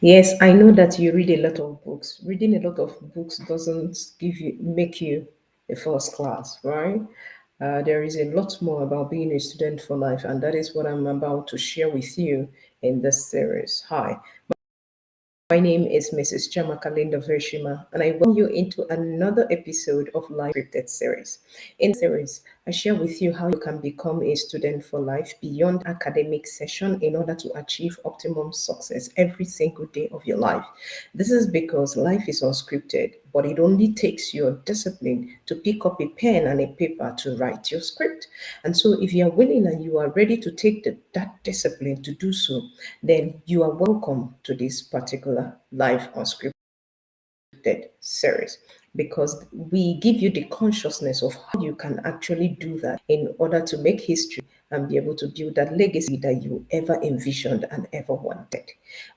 Yes, I know that you read a lot of books. Reading a lot of books doesn't make you a first class, right? There is a lot more about being a student for life, and that is what I'm about to share with you in this series. Hi, my name is Mrs. 𝗟𝗜𝗙𝗘, and I welcome you into another episode of Life Scripted series. In this series, I share with you how you can become a student for life beyond academic session in order to achieve optimum success every single day of your life. This is because life is unscripted, but it only takes your discipline to pick up a pen and a paper to write your script. And so, if you are willing and you are ready to take that discipline to do so, then you are welcome to this particular Life Unscripted series, because we give you the consciousness of how you can actually do that in order to make history and be able to build that legacy that you ever envisioned and ever wanted.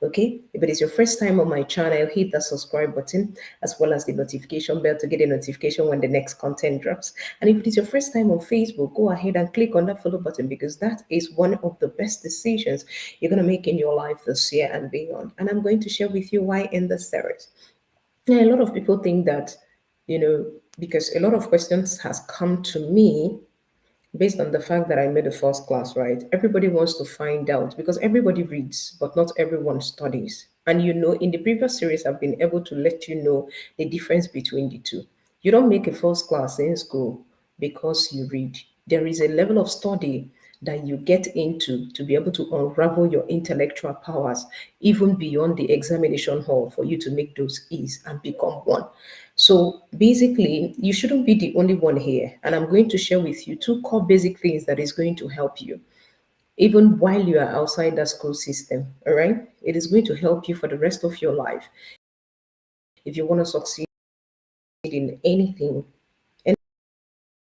Okay, if it is your first time on my channel, hit the subscribe button as well as the notification bell to get a notification when the next content drops. And if it is your first time on Facebook, go ahead and click on that follow button, because that is one of the best decisions you're going to make in your life this year and beyond. And I'm going to share with you why in this series. Yeah, a lot of people think that, because a lot of questions has come to me based on the fact that I made a first class, right? Everybody wants to find out because everybody reads, but not everyone studies. And in the previous series, I've been able to let you know the difference between the two. You don't make a first class in school because you read. There is a level of study that you get into to be able to unravel your intellectual powers even beyond the examination hall for you to make those E's and become one. So basically, you shouldn't be the only one here. And I'm going to share with you two core basic things that is going to help you even while you are outside the school system. All right. It is going to help you for the rest of your life if you want to succeed in anything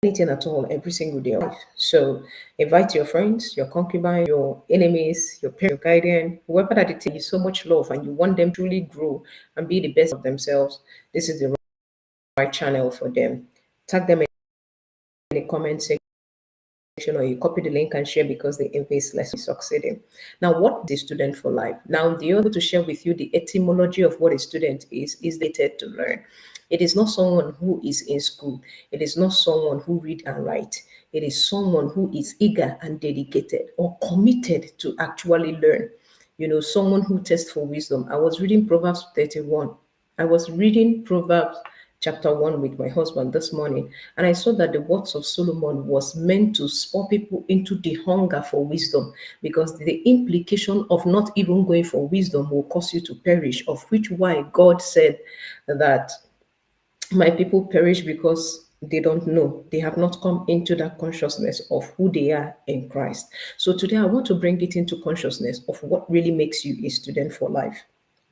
at all every single day of life. So invite your friends, your concubine, your enemies, your parents, your guardian, whoever that it is you so much love and you want them to truly grow and be the best of themselves. This is the right channel for them. Tag them in the comment section, or you copy the link and share, because the invest less succeeding. Now, what is a student for life? Now, the other to share with you the etymology of what a student is related to learn. It is not someone who is in school. It is not someone who read and write. It is someone who is eager and dedicated or committed to actually learn. Someone who tests for wisdom. I was reading Proverbs 31. I was reading Proverbs chapter 1 with my husband this morning, and I saw that the words of Solomon was meant to spur people into the hunger for wisdom, because the implication of not even going for wisdom will cause you to perish, of which why God said that my people perish because they don't know. They have not come into that consciousness of who they are in Christ. So today I want to bring it into consciousness of what really makes you a student for life.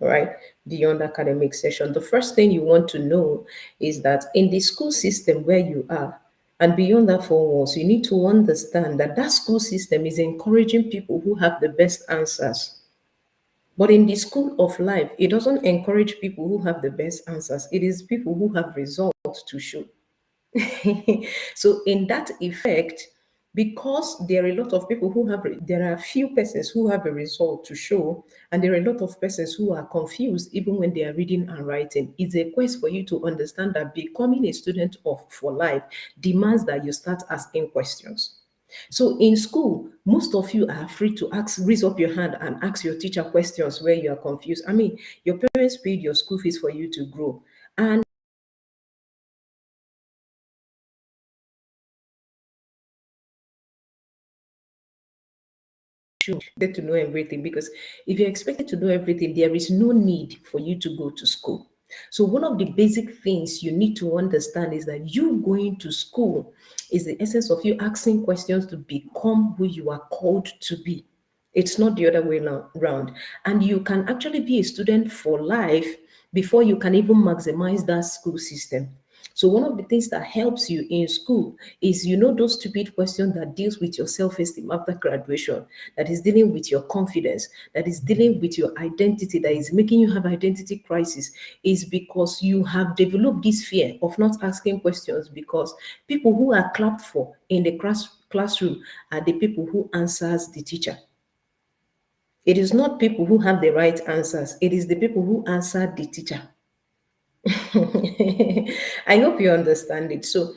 All right, beyond academic session. The first thing you want to know is that in the school system where you are, and beyond that four walls, you need to understand that that school system is encouraging people who have the best answers. But in the school of life, it doesn't encourage people who have the best answers. It is people who have results to show. So in that effect, because there are a lot of people there are few persons who have a result to show, and there are a lot of persons who are confused even when they are reading and writing. It's a quest for you to understand that becoming a student of for life demands that you start asking questions. So in school, most of you are free to raise up your hand and ask your teacher questions where you are confused. I mean, your parents paid your school fees for you to grow. And should get to know everything, because if you're expected to know everything, there is no need for you to go to school. So one of the basic things you need to understand is that you going to school is the essence of you asking questions to become who you are called to be. It's not the other way around. And you can actually be a student for life before you can even maximize that school system. So one of the things that helps you in school is, those stupid questions that deals with your self-esteem after graduation, that is dealing with your confidence, that is dealing with your identity, that is making you have identity crisis, is because you have developed this fear of not asking questions, because people who are clapped for in the classroom are the people who answers the teacher. It is not people who have the right answers. It is the people who answer the teacher. I hope you understand it. So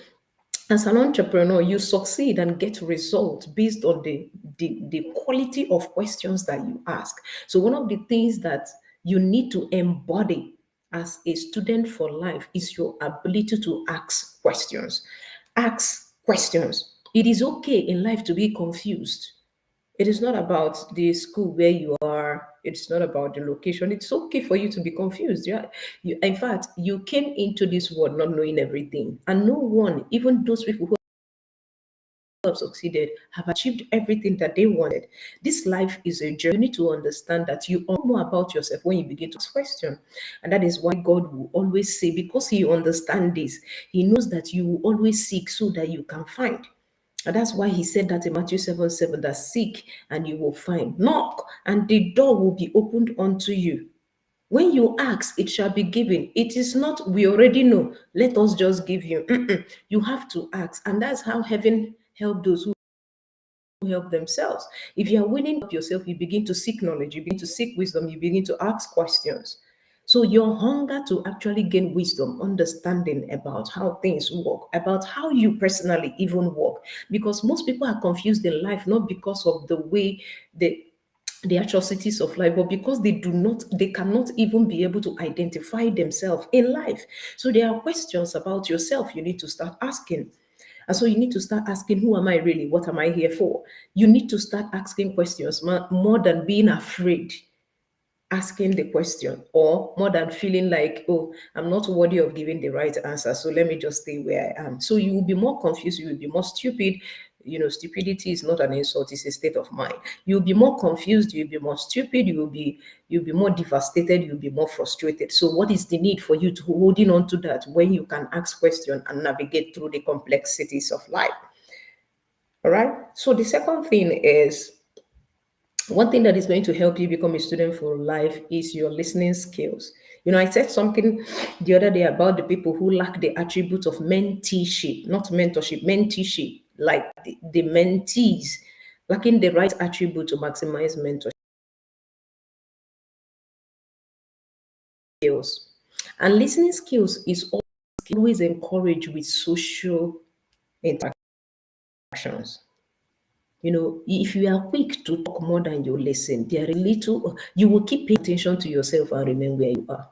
as an entrepreneur, you succeed and get results based on the quality of questions that you ask. So one of the things that you need to embody as a student for life is your ability to ask questions. Ask questions. It is okay in life to be confused. It is not about the school where you are. It's not about the location. It's okay for you to be confused. Yeah, in fact, you came into this world not knowing everything, and no one, even those people who have succeeded, have achieved everything that they wanted. This life is a journey. You need to understand that you know more about yourself when you begin to ask questions, and that is why God will always say, because He understands this, He knows that you will always seek so that you can find. And that's why he said that in Matthew 7:7, that seek and you will find. Knock and the door will be opened unto you. When you ask, it shall be given. It is not, we already know, let us just give you. You have to ask. And that's how heaven help those who help themselves. If you are willing to help yourself, you begin to seek knowledge, you begin to seek wisdom, you begin to ask questions. So your hunger to actually gain wisdom, understanding about how things work, about how you personally even work, because most people are confused in life not because of the way the atrocities of life, but because they cannot even be able to identify themselves in life. So there are questions about yourself you need to start asking. And so you need to start asking, who am I really? What am I here for? You need to start asking questions more than being afraid asking the question, or more than feeling like, oh, I'm not worthy of giving the right answer, so let me just stay where I am. So you will be more confused, you will be more stupid. You know, stupidity is not an insult, it's a state of mind. You'll be more confused, you'll be more stupid, you'll be more devastated, you'll be more frustrated. So what is the need for you to holding on to that when you can ask questions and navigate through the complexities of life? All right. So the second thing is, one thing that is going to help you become a student for life is your listening skills. You know, I said something the other day about the people who lack the attribute of menteeship, not mentorship, menteeship, like the mentees lacking the right attribute to maximize mentorship skills. And listening skills is always encouraged with social interactions. You know, if you are quick to talk more than you listen, there is little, you will keep paying attention to yourself and remain where you are.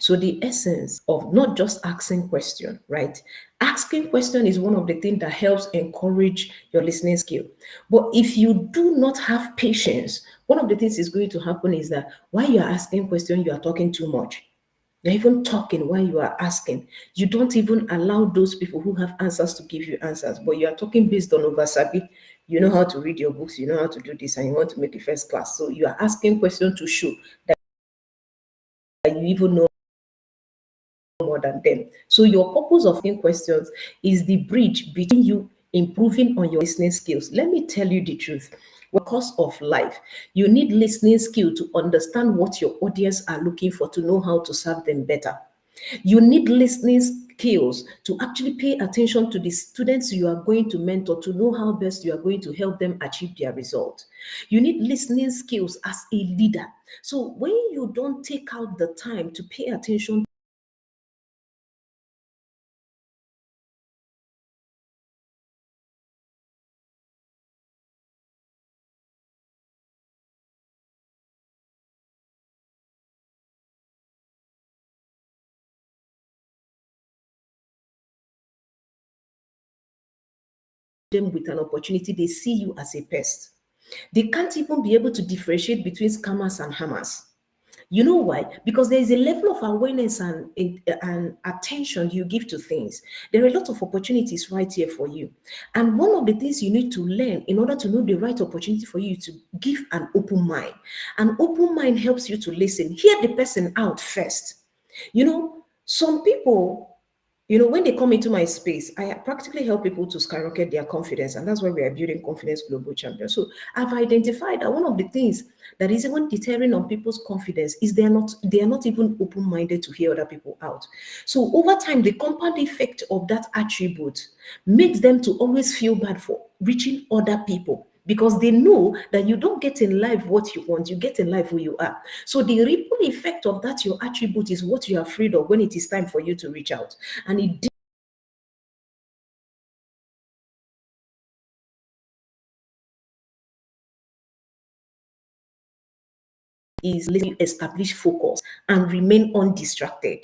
So the essence of not just asking question, right? Asking question is one of the things that helps encourage your listening skill. But if you do not have patience, one of the things is going to happen is that while you are asking question, you are talking too much. You're even talking while you are asking. You don't even allow those people who have answers to give you answers, but you are talking based on oversabi. You know how to read your books, you know how to do this, and you want to make it first class. So you are asking questions to show that you even know more than them. So your purpose of asking questions is the bridge between you improving on your listening skills. Let me tell you the truth. Course of life, you need listening skill to understand what your audience are looking for, to know how to serve them better. You need listening skills to actually pay attention to the students you are going to mentor, to know how best you are going to help them achieve their result. You need listening skills as a leader. So when you don't take out the time to pay attention them with an opportunity, they see you as a pest. They can't even be able to differentiate between scammers and hammers. You know why? Because there is a level of awareness and attention you give to things. There are a lot of opportunities right here for you. And one of the things you need to learn in order to know the right opportunity for you to give an open mind. An open mind helps you to listen, hear the person out first. You know, some people, you know, when they come into my space, I practically help people to skyrocket their confidence. And that's why we are building Confidence Global Champions. So I've identified that one of the things that is even deterring on people's confidence is they are not even open-minded to hear other people out. So over time, the compound effect of that attribute makes them to always feel bad for reaching other people because they know that you don't get in life what you want, you get in life who you are. So the ripple effect of that your attribute is what you are afraid of when it is time for you to reach out. And it is establish focus and remain undistracted.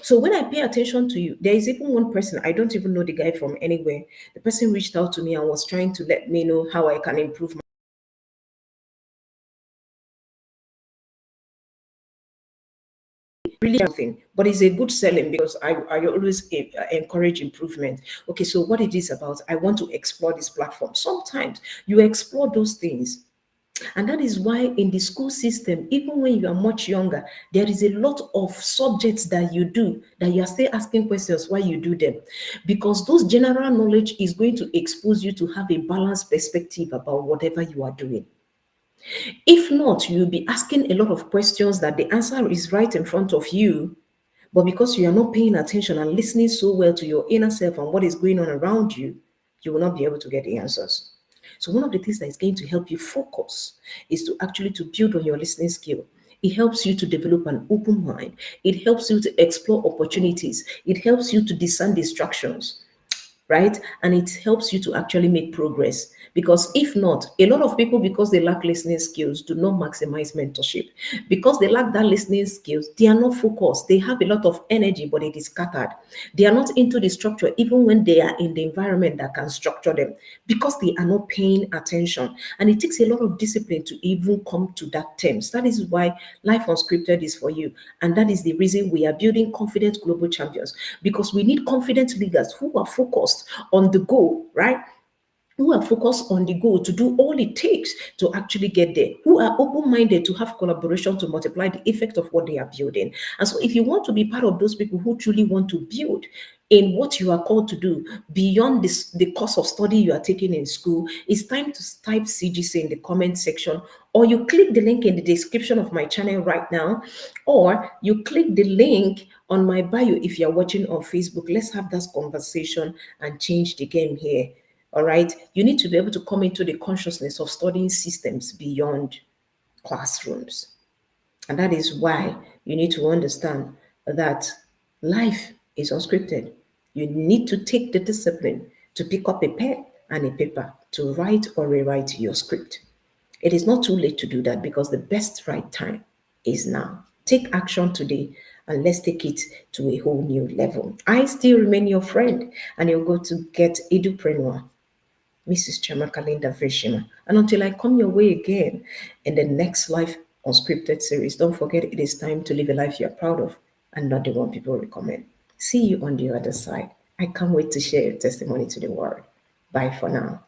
So when I pay attention to you, there is even one person, I don't even know the guy from anywhere. The person reached out to me and was trying to let me know how I can improve my really something, but it's a good selling because I always encourage improvement. Okay, so what it is about, I want to explore this platform. Sometimes you explore those things. And that is why in the school system, even when you are much younger, there is a lot of subjects that you do that you are still asking questions why you do them. Because those general knowledge is going to expose you to have a balanced perspective about whatever you are doing. If not, you'll be asking a lot of questions that the answer is right in front of you, but because you are not paying attention and listening so well to your inner self and what is going on around you, you will not be able to get the answers. So one of the things that is going to help you focus is to actually to build on your listening skill. It helps you to develop an open mind. It helps you to explore opportunities. It helps you to discern distractions, right? And it helps you to actually make progress. Because if not, a lot of people, because they lack listening skills, do not maximize mentorship. Because they lack that listening skills, they are not focused. They have a lot of energy, but it is scattered. They are not into the structure, even when they are in the environment that can structure them, because they are not paying attention. And it takes a lot of discipline to even come to that terms. That is why Life Unscripted is for you. And that is the reason we are building confident global champions, because we need confident leaders who are focused on the goal, right? Who are focused on the goal to do all it takes to actually get there, who are open-minded to have collaboration to multiply the effect of what they are building. And so if you want to be part of those people who truly want to build in what you are called to do beyond this, the course of study you are taking in school, it's time to type CGC in the comment section, or you click the link in the description of my channel right now, or you click the link on my bio if you're watching on Facebook. Let's have that conversation and change the game here. All right, you need to be able to come into the consciousness of studying systems beyond classrooms. And that is why you need to understand that life is unscripted. You need to take the discipline to pick up a pen and a paper to write or rewrite your script. It is not too late to do that, because the best right time is now. Take action today and let's take it to a whole new level. I still remain your friend, and you're going to get 𝗓𝗏𝗦𝗧𝗏 Mrs. 𝗟𝗏𝗏𝗧𝗏. And until I come your way again in the next Life Unscripted series, don't forget it is time to live a life you're proud of and not the one people recommend. See you on the other side. I can't wait to share your testimony to the world. Bye for now.